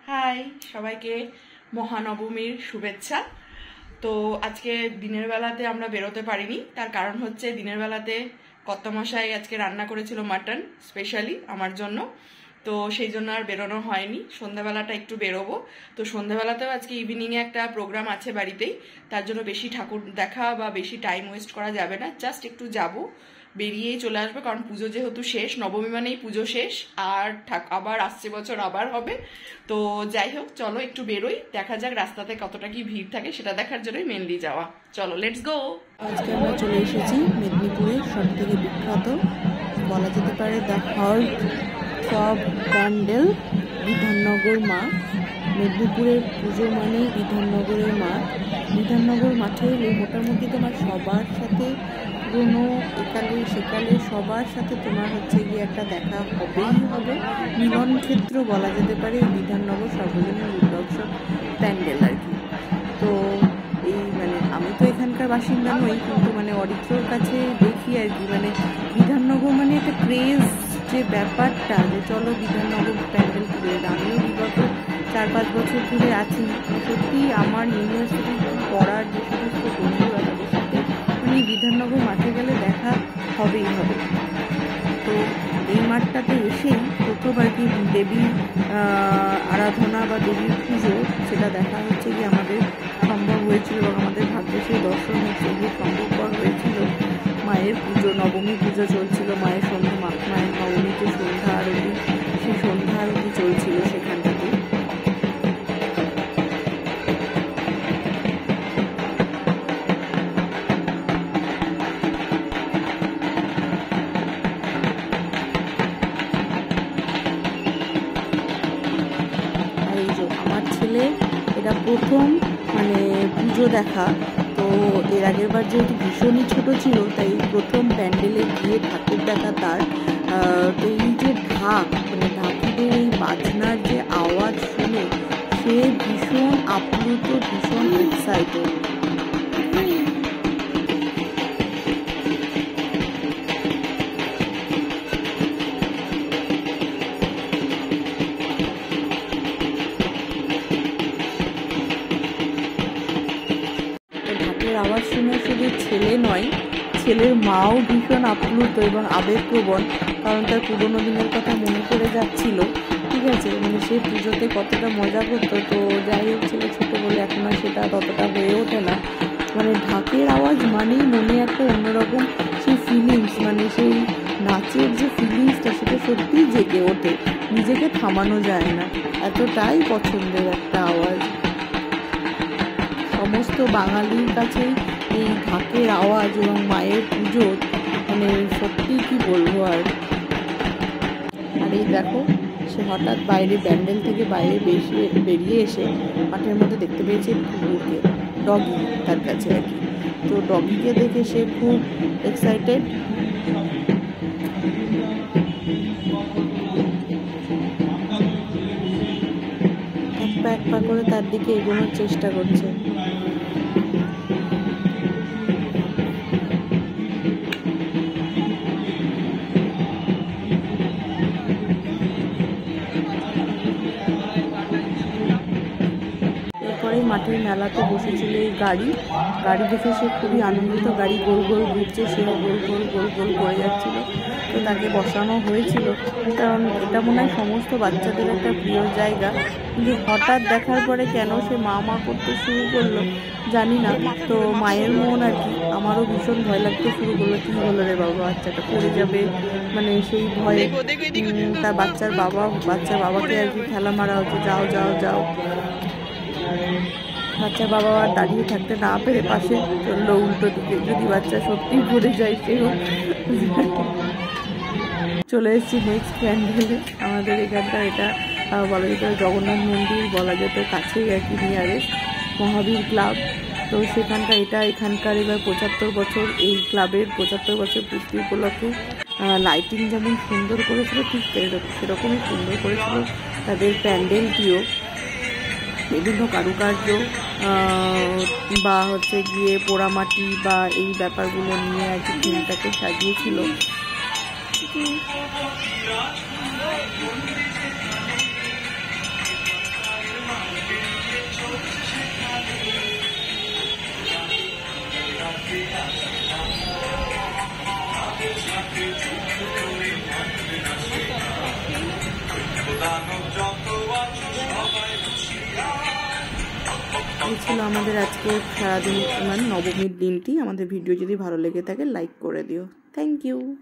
High সবাইকে মহানবমীর শুভেচ্ছা। তো আজকে দিনের বেলাতে আমরা বেরোতে পারিনি, তার কারণ হচ্ছে দিনের বেলাতে কর্তামশাই আজকে রান্না করেছিল মাটন স্পেশালি আমার জন্য, তো সেই জন্য আর বেরোনো হয়নি। সন্ধ্যাবেলাটা একটু বেরোবো, তো সন্ধ্যাবেলাতেও আজকে ইভিনিংয়ে একটা প্রোগ্রাম আছে বাড়িতেই, তার জন্য বেশি ঠাকুর দেখা বা বেশি টাইম ওয়েস্ট করা যাবে না, জাস্ট একটু যাব, বেরিয়েই চলে আসবে, কারণ পুজো যেহেতু শেষ, নবমী মানেই পুজো শেষ, আর আবার আসছে বছর আবার হবে। তো যাই হোক, চলো একটু বেরোই, দেখা যাক রাস্তাতে কতটা কি ভিড় থাকে, সেটা দেখার জন্যই মেনলি যাওয়া। চলো লেটস গো। আজকে আমরা চলে এসেছি মেদিনীপুরের সব থেকে বিখ্যাত বলা যেতে পারে the heart of Bandel Bidhannagar মা। মেদিনীপুরের পুজো মানেই বিধাননগরের মাঠ। বিধাননগর মাঠে এলে মোটামুটি তোমার সবার সাথে পুরোনো একালে সেকালে সবার সাথে তোমার হচ্ছে গিয়ে একটা দেখা হবেই হবে। মিলন ক্ষেত্র বলা যেতে পারে এই বিধাননগর সর্বজনীন দুর্গোৎসব প্যান্ডেল আর কি। তো এই আমি তো এখানকার বাসিন্দা নই, কিন্তু অরিত্রর কাছে দেখি আর কি, বিধাননগর একটা ক্রেজ যে ব্যাপারটা, যে চলো বিধাননগর প্যান্ডেল ঘুরে। আমিও বিগত 4-5 বছর ধরে আছি। সত্যি আমার ইউনিভার্সিটি পড়ার যে সমস্ত বন্ধুরা, তাদের সাথে বিধাননগর মাঠে গেলে দেখা হবেই হবে। তো এই মাঠটাতে এসেই প্রথম আর কি দেবী আরাধনা বা দেবীর পুজো, সেটা দেখা হচ্ছে কি আমাদের সম্ভব হয়েছিল, এবং আমাদের ভাগ্যে সেই দর্শন হচ্ছে গিয়ে সম্ভবপর হয়েছিল। মায়ের পুজো, নবমী পুজো চলছিল, মায়ের মায়ের নবমীতে সন্ধ্যা আরতি, সেই সন্ধ্যা আরতি চলছিল সেখানটাতে। আমার ছেলে এটা প্রথম পুজো দেখা। তো এর আগের বার যেহেতু ভীষণই ছোট ছিল, তাই প্রথম প্যান্ডেলে গিয়ে ঠাকুর দেখা তার। তো এই যে ঢাকিদের এই বাজনার যে আওয়াজ শুনে সে ভীষণ আপ্লুত, ভীষণ এক্সাইটেড। ঢাকের আওয়াজ শুনে শুধু ছেলে নয়, ছেলের মাও ভীষণ আপ্লুত এবং আবেগপ্রবণ, কারণ তার পুরোনো দিনের কথা মনে পড়ে যাচ্ছিল। ঠিক আছে, সে পুজোতে কতটা মজা করতো। তো যাই হোক, ছেলে ছোটো বলে এখন আর সেটা ততটা হয়ে ওঠে না। ঢাকের আওয়াজ মানেই মনে একটা অন্যরকম সেই ফিলিংস, সেই নাচের যে ফিলিংসটা, সেটা সত্যিই জেগে ওঠে, নিজেকে থামানো যায় না, এতটাই পছন্দের একটা আওয়াজ। সমস্ত বাঙালির কাছেই এই ঢাকের আওয়াজ এবং মায়ের পুজো সত্যি কি বলবো। আর এই দেখো, সে হঠাৎ বাইরে প্যান্ডেল থেকে বাইরে বেরিয়ে এসে মাঠের মধ্যে দেখতে পেয়েছে কুকুরকে, ডগি তার কাছে আর কি। তো ডগিকে দেখে সে খুব এক্সাইটেড। এক পা করে তার দিকে এগোনোর চেষ্টা করছে। মাঠের মেলাতে বসেছিল এই গাড়ি দেখে সে খুবই আনন্দিত। গাড়ি গোল গোল ঘুরছে, সেও গোল গোল গোল গোল করে যাচ্ছিল। তো তাকে বসানো হয়েছিল, কারণ এটা মনে হয় সমস্ত বাচ্চাদের একটা প্রিয় জায়গা। কিন্তু হঠাৎ দেখার পরে কেন সে মা মা করতে শুরু করলো জানি না। তো মায়ের মন আর কি, আমারও ভীষণ ভয় লাগতে শুরু করলো। কী হলো রে বাবা, বাচ্চাটা পড়ে যাবে, সেই ভয়ে তার বাচ্চার বাবাকে আর কি ঠেলা মারা হচ্ছে, যাও যাও যাও। বাচ্চার বাবা আর দাঁড়িয়ে থাকতে না পেরে পাশে চললো উল্টো দিকে, যদি বাচ্চা সত্যি পড়ে যায়। সেও চলে এসেছি নেক্সট প্যান্ডেলে। আমাদের এখানটা এটা বলা যেত জগন্নাথ মন্দির, বলা যেত কাছেই আর কি, নিয়ারেস্ট মহাবীর ক্লাব। তো সেখানটা এখানকার এবার 75 বছর, এই ক্লাবের 75 বছর পূর্তি উপলক্ষে লাইটিং যেমন সুন্দর করেছিল, ঠিক সেরকমই সুন্দর করেছিল তাদের প্যান্ডেলটিও। বিভিন্ন কারুকার্য বা হচ্ছে গিয়ে পোড়ামাটি বা এই ব্যাপারগুলো নিয়ে আর কি থিমটাকে সাজিয়েছিল। এই ছিল আমাদের আজকে সারাদিন মানে নবমীর দিনটি। আমাদের ভিডিও যদি ভালো লেগে থাকে লাইক করে দিও। Thank you.